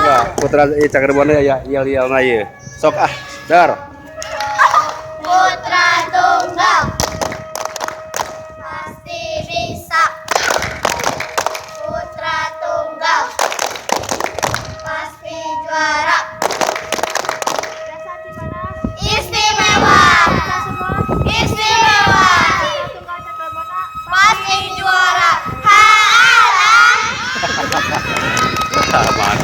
Wah, putra Cagerbona ya yel-yel na ieu. Sok ah, dar. Putra tunggal pasti bisa. Putra tunggal pasti juara. Prestasi mana? Istimewa. Istimewa. Tunggal Cagerbona pasti juara. Halah. Mantap.